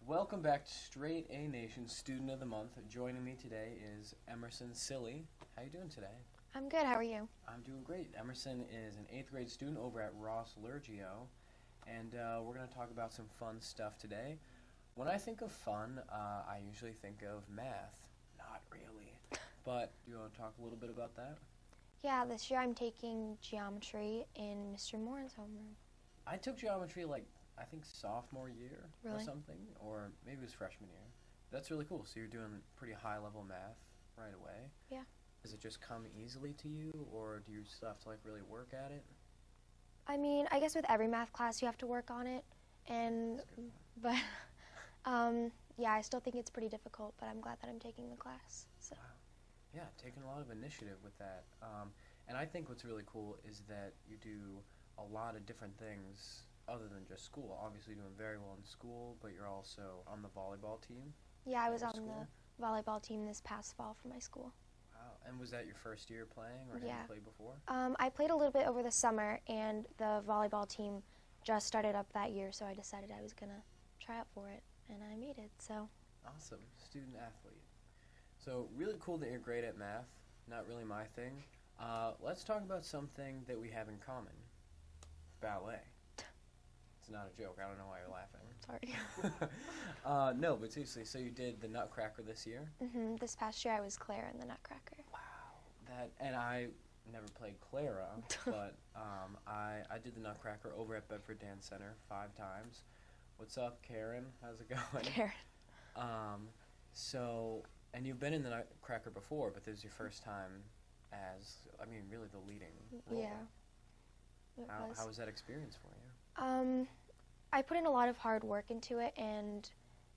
Welcome back to Straight A Nation Student of the Month. Joining me today is Emerson Cilley. How you doing today? I'm good. How are you? I'm doing great. Emerson is an 8th grade student over at Ross Lurgio, and we're going to talk about some fun stuff today. When I think of fun, I usually think of math. Not really. But do you want to talk a little bit about that? Yeah, this year I'm taking geometry in Mr. Moore's homeroom. I took geometry I think sophomore year or Really? something, or maybe it was freshman year. That's really cool. So you're doing pretty high level math right away. Yeah. Does it just come easily to you, or do you still have to really work at it? I mean, I guess with every math class you have to work on it, and That's a good but yeah, I still think it's pretty difficult. But I'm glad that I'm taking the class. So. Wow. Yeah, taking a lot of initiative with that. And I think what's really cool is that you do a lot of different things other than just school. Obviously doing very well in school, but you're also on the volleyball team. Yeah, I was at on your school? the volleyball team this past fall for my school. Wow. And was that your first year playing, or had Yeah. you played before? I played a little bit over the summer, and the volleyball team just started up that year, so I decided I was gonna try out for it, and I made it. So. Awesome. Student athlete. So really cool that you're great at math. Not really my thing. Let's talk about something that we have in common. Ballet. It's not a joke. I don't know why you're laughing. Sorry. No, but seriously, so you did the Nutcracker this year? This past year I was Claire in the Nutcracker. Wow. And I never played Clara, but I did the Nutcracker over at Bedford Dance Center 5 times. What's up, Karen? How's it going? Karen. And you've been in the Nutcracker before, but this is your first time as, really the leading role. Yeah. How was that experience for you? I put in a lot of hard work into it, and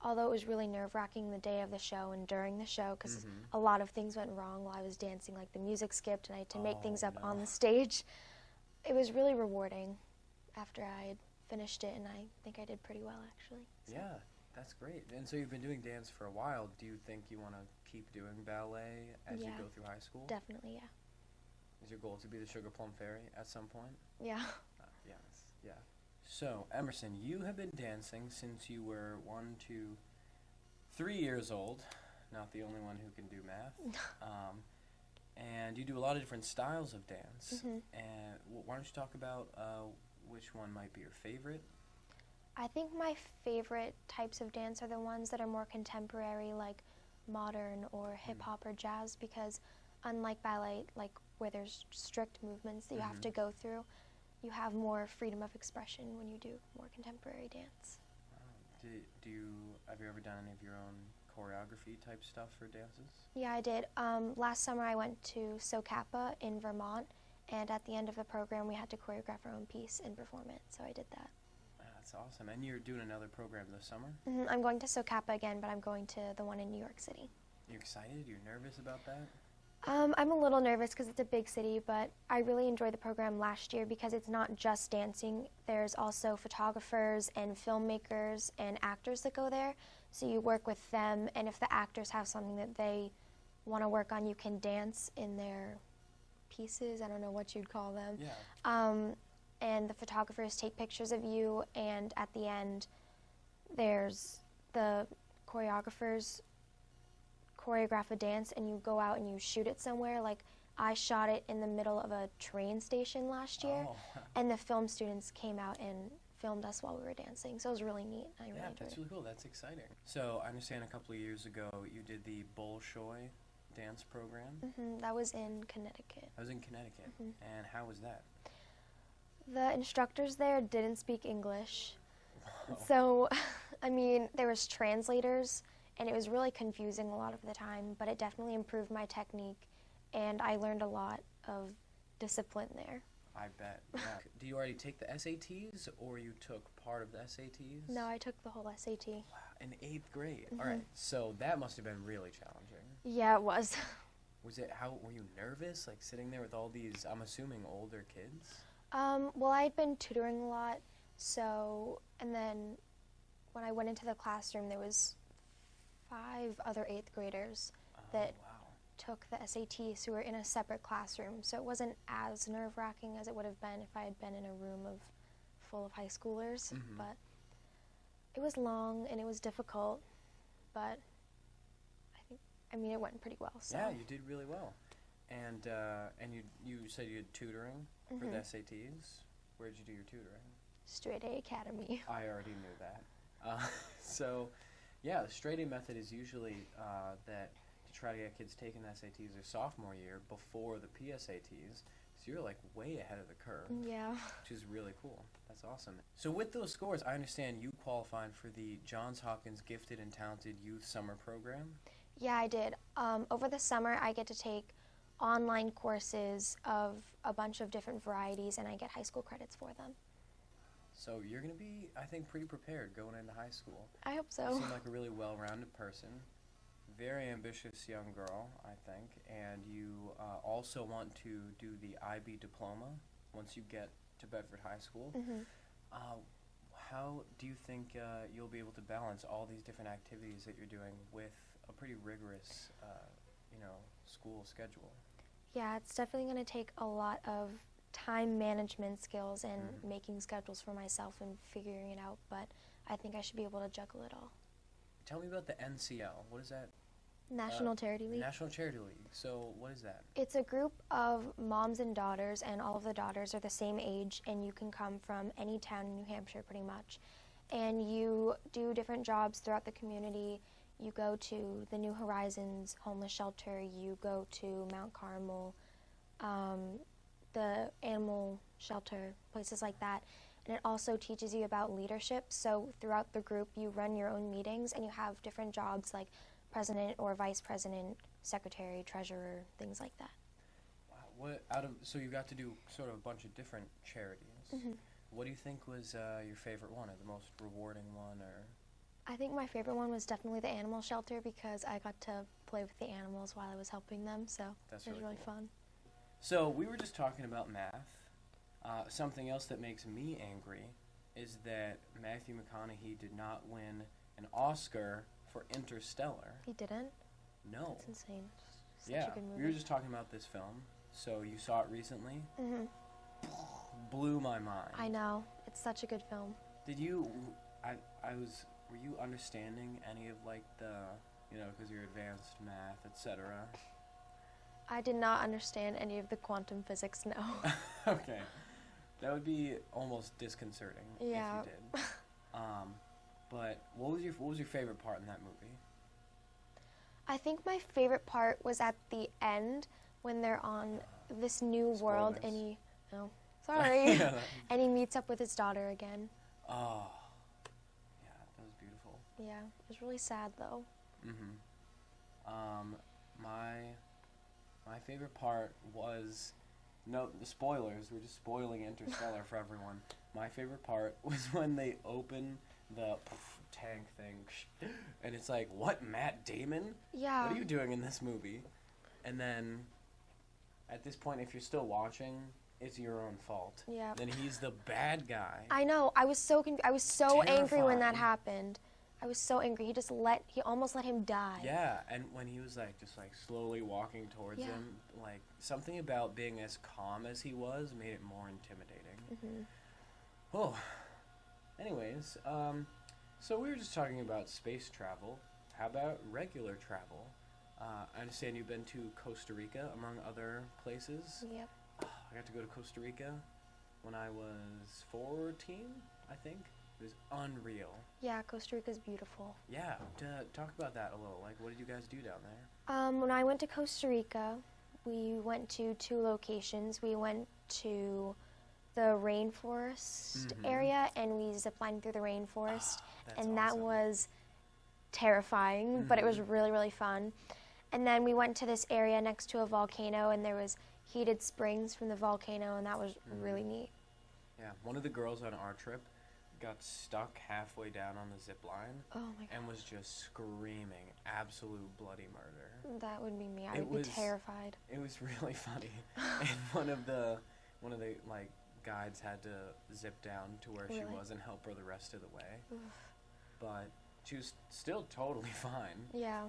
although it was really nerve-wracking the day of the show and during the show, because a lot of things went wrong while I was dancing, like the music skipped and I had to make things up on the stage, it was really rewarding after I had finished it, and I think I did pretty well, actually. So. Yeah, that's great. And so you've been doing dance for a while. Do you think you want to keep doing ballet as you go through high school? Definitely, yeah. Is your goal to be the Sugar Plum Fairy at some point? Yeah. Yes, yeah. So, Emerson, you have been dancing since you were 3 years old. Not the only one who can do math. And you do a lot of different styles of dance. And why don't you talk about which one might be your favorite? I think my favorite types of dance are the ones that are more contemporary, like modern or hip-hop or jazz, because unlike ballet, where there's strict movements that you have to go through, you have more freedom of expression when you do more contemporary dance. Have you ever done any of your own choreography type stuff for dances? Yeah, I did. Last summer I went to SoCapa in Vermont, and at the end of the program we had to choreograph our own piece and perform it, so I did that. That's awesome. And you're doing another program this summer? I'm going to SoCapa again, but I'm going to the one in New York City. You excited? You're nervous about that? I'm a little nervous because it's a big city, but I really enjoyed the program last year because it's not just dancing. There's also photographers and filmmakers and actors that go there. So you work with them, and if the actors have something that they want to work on, you can dance in their pieces. I don't know what you'd call them. Yeah. And the photographers take pictures of you, and at the end, there's the choreographers choreograph a dance, and you go out and you shoot it somewhere. Like, I shot it in the middle of a train station last year, and the film students came out and filmed us while we were dancing, so it was really neat. I really enjoyed it. That's really cool. That's exciting. So I understand a couple of years ago you did the Bolshoi dance program. That was in Connecticut. I was in Connecticut. And how was that? The instructors there didn't speak English, so, there was translators, and it was really confusing a lot of the time, but it definitely improved my technique, and I learned a lot of discipline there. I bet. Yeah. Do you already take the SATs, or you took part of the SATs? No, I took the whole SAT. Wow, in 8th grade. All right, so that must have been really challenging. Yeah, it was. Were you nervous, sitting there with all these, I'm assuming, older kids? Well, I'd been tutoring a lot, and then when I went into the classroom, there was 5 other 8th graders that took the SATs who were in a separate classroom, so it wasn't as nerve-wracking as it would have been if I had been in a room full of high schoolers, but It was long and it was difficult, but it went pretty well. So. Yeah, you did really well. And you said you had tutoring for the SATs. Where did you do your tutoring? Straight A Academy. I already knew that. So, yeah, the straight A method is usually that to try to get kids taking the SATs their sophomore year before the PSATs. So you're like way ahead of the curve. Yeah. Which is really cool. That's awesome. So with those scores, I understand you qualified for the Johns Hopkins Gifted and Talented Youth Summer Program. Yeah, I did. Over the summer, I get to take online courses of a bunch of different varieties, and I get high school credits for them. So you're going to be, I think, pretty prepared going into high school. I hope so. You seem like a really well-rounded person. Very ambitious young girl, I think. And you also want to do the IB diploma once you get to Bedford High School. How do you think you'll be able to balance all these different activities that you're doing with a pretty rigorous, school schedule? Yeah, it's definitely going to take a lot of time management skills and making schedules for myself and figuring it out, but I think I should be able to juggle it all. Tell me about the NCL. What is that? National Charity League. National Charity League. So what is that? It's a group of moms and daughters, and all of the daughters are the same age, and you can come from any town in New Hampshire pretty much. And you do different jobs throughout the community. You go to the New Horizons homeless shelter, you go to Mount Carmel, the animal shelter, places like that. And it also teaches you about leadership. So throughout the group, you run your own meetings, and you have different jobs like president or vice president, secretary, treasurer, things like that. Wow. So you got to do sort of a bunch of different charities. What do you think was your favorite one, or the most rewarding one, or? I think my favorite one was definitely the animal shelter because I got to play with the animals while I was helping them, so it was really cool. fun. So we were just talking about math. Something else that makes me angry is that Matthew McConaughey did not win an Oscar for Interstellar. He didn't? No. That's insane. Such a good movie. We were just talking about this film. So you saw it recently? Blew my mind. I know. It's such a good film. Did you, were you understanding any of like the, because you're advanced math, etc.? I did not understand any of the quantum physics, no. Okay. That would be almost disconcerting if you did. But what was your favorite part in that movie? I think my favorite part was at the end when they're on this new world and and he meets up with his daughter again. Oh, yeah, that was beautiful. Yeah, it was really sad though. My favorite part was, the spoilers, we're just spoiling Interstellar for everyone. My favorite part was when they open the tank thing, and it's like, what, Matt Damon? Yeah. What are you doing in this movie? And then, at this point, if you're still watching, it's your own fault. Yeah. Then he's the bad guy. I know. I was so angry when that happened. I was so angry. He almost let him die. Yeah, and when he was just slowly walking towards him, something about being as calm as he was made it more intimidating. Oh, anyways, so we were just talking about space travel. How about regular travel? I understand you've been to Costa Rica, among other places. Yep. I got to go to Costa Rica when I was 14, I think. It was unreal. Yeah, Costa Rica's beautiful. Yeah, talk about that a little. What did you guys do down there? When I went to Costa Rica, we went to 2 locations. We went to the rainforest area, and we ziplined through the rainforest. And that awesome. was terrifying, but it was really, really fun. And then we went to this area next to a volcano, and there was heated springs from the volcano, and that was really neat. Yeah, one of the girls on our trip got stuck halfway down on the zip line and was just screaming absolute bloody murder. That would be me. I would be terrified. It was really funny. And one of the guides had to zip down to where she was and help her the rest of the way. Oof. But she was still totally fine. Yeah.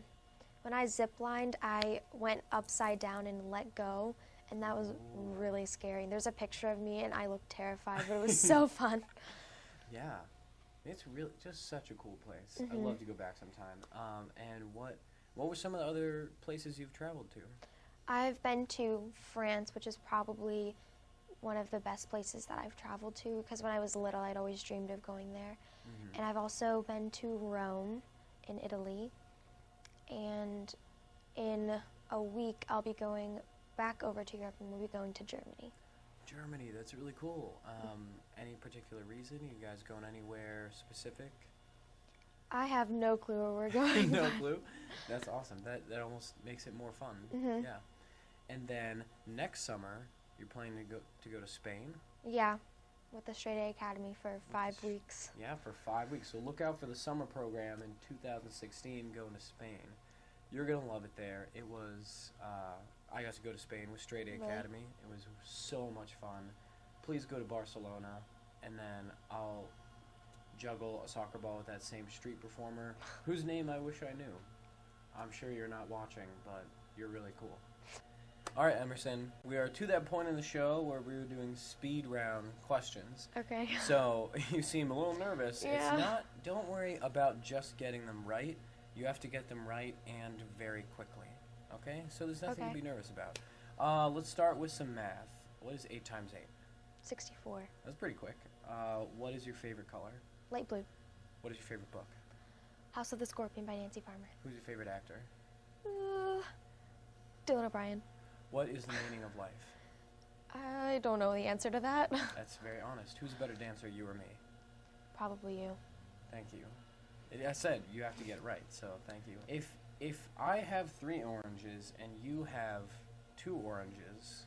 When I ziplined, I went upside down and let go, and that was really scary. There's a picture of me, and I looked terrified, but it was so fun. Yeah. It's really just such a cool place. I'd Mhm. love to go back sometime. And what were some of the other places you've traveled to? I've been to France, which is probably one of the best places that I've traveled to because when I was little, I'd always dreamed of going there. Hmm. And I've also been to Rome in Italy. And in a week, I'll be going back over to Europe and we'll be going to Germany. Germany, that's really cool. Any particular reason? You guys going anywhere specific? I have no clue where we're going. No clue. That's awesome. That almost makes it more fun. Mhm. Yeah. And then next summer, you're planning to go to Spain. Yeah, with the Straight A Academy for 5 weeks. Yeah, for 5 weeks. So look out for the summer program in 2016 going to Spain. You're gonna love it there. It was I got to go to Spain with Straight A Really? Academy. It was so much fun. Please go to Barcelona, and then I'll juggle a soccer ball with that same street performer whose name I wish I knew. I'm sure you're not watching, but you're really cool. All right, Emerson, we are to that point in the show where we're doing speed round questions. Okay. So you seem a little nervous. Yeah. It's not, don't worry about just getting them right. You have to get them right and very quickly. Okay? So there's nothing to Okay. be nervous about. Let's start with some math. What is 8 times 8? 64. That's pretty quick. What is your favorite color? Light blue. What is your favorite book? House of the Scorpion by Nancy Farmer. Who's your favorite actor? Dylan O'Brien. What is the meaning of life? I don't know the answer to that. That's very honest. Who's a better dancer, you or me? Probably you. Thank you. I said you have to get it right, so thank you. If I have 3 oranges and you have 2 oranges,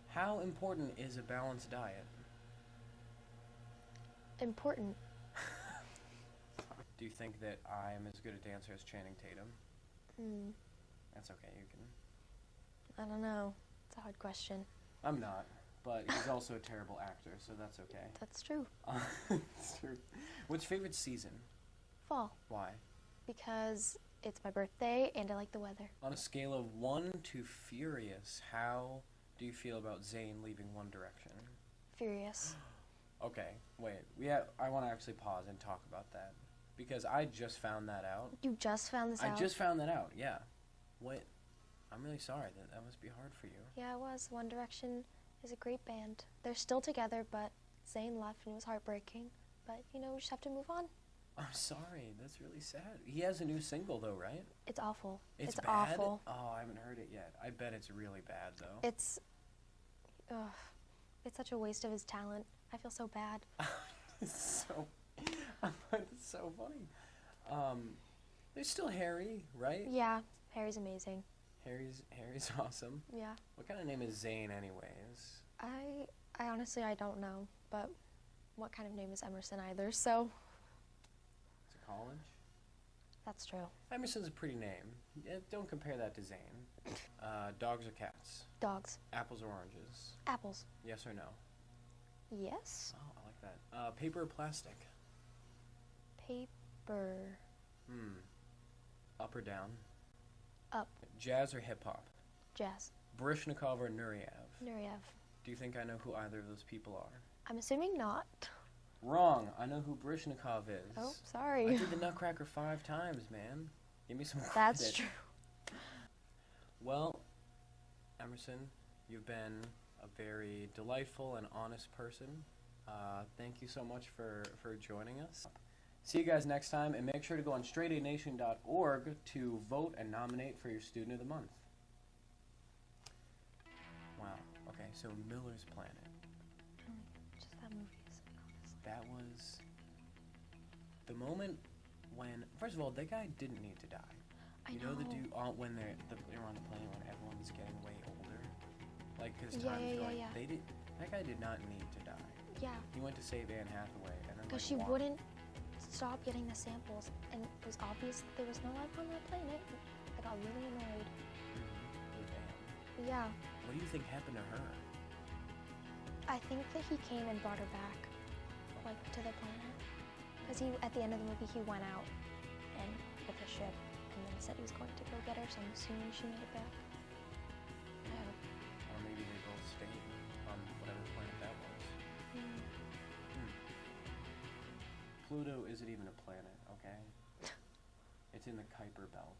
how important is a balanced diet? Important. Do you think that I am as good a dancer as Channing Tatum? Hmm. That's okay, you can. I don't know. It's a hard question. I'm not, but he's also a terrible actor, so that's okay. That's true. It's true. What's your favorite season? Fall. Why? Because it's my birthday and I like the weather. On a scale of 1 to furious, how do you feel about Zayn leaving One Direction? Furious. Okay, wait. I want to actually pause and talk about that because I just found that out. You just found this out? I just found that out. Yeah. What? I'm really sorry. That must be hard for you. Yeah, it was. One Direction is a great band. They're still together, but Zayn left and it was heartbreaking. But, we just have to move on. I'm sorry. That's really sad. He has a new single though, right? It's awful. It's bad? awful. Oh, I haven't heard it yet. I bet it's really bad though. It's such a waste of his talent. I feel so bad. It's so funny. There's still Harry, right? Yeah, Harry's amazing. Harry's awesome. Yeah. What kind of name is Zayn anyways? I honestly, I don't know, but what kind of name is Emerson either, so Is it college? that's true. Emerson's a pretty name. Yeah, don't compare that to Zayn. Dogs or cats? Dogs. Apples or oranges? Apples. Yes or no? Yes. Oh, I like that. Paper or plastic? Paper. Up or down? Up. Jazz or hip-hop? Jazz. Baryshnikov or Nureyev? Nureyev. Do you think I know who either of those people are? I'm assuming not. Wrong. I know who Baryshnikov is. Oh, I sorry. did the Nutcracker 5 times, man. Give me some credit. That's true. Well, Emerson, you've been a very delightful and honest person. Thank you so much for joining us. See you guys next time, and make sure to go on straightanation.org to vote and nominate for your Student of the Month. Wow. Okay, so Miller's Planet. Just that movie is honestly. That was the moment when, first of all, that guy didn't need to die. I You know the dude when they're on the plane when everyone's getting way older, like because Yeah, time's yeah, going. yeah. That guy did not need to die. Yeah, He went to save Anne Hathaway, and then because she wouldn't stop getting the samples, and it was obvious that there was no life on that planet. I got really annoyed. With Anne. Yeah, What do you think happened to her? I think that he came and brought her back, like, to the planet. Because at the end of the movie, he went out and with the ship, and then said he was going to go get her, so I'm assuming she made it back. I hope. Or maybe they both stayed on whatever planet that was. Pluto isn't even a planet, okay? It's in the Kuiper Belt.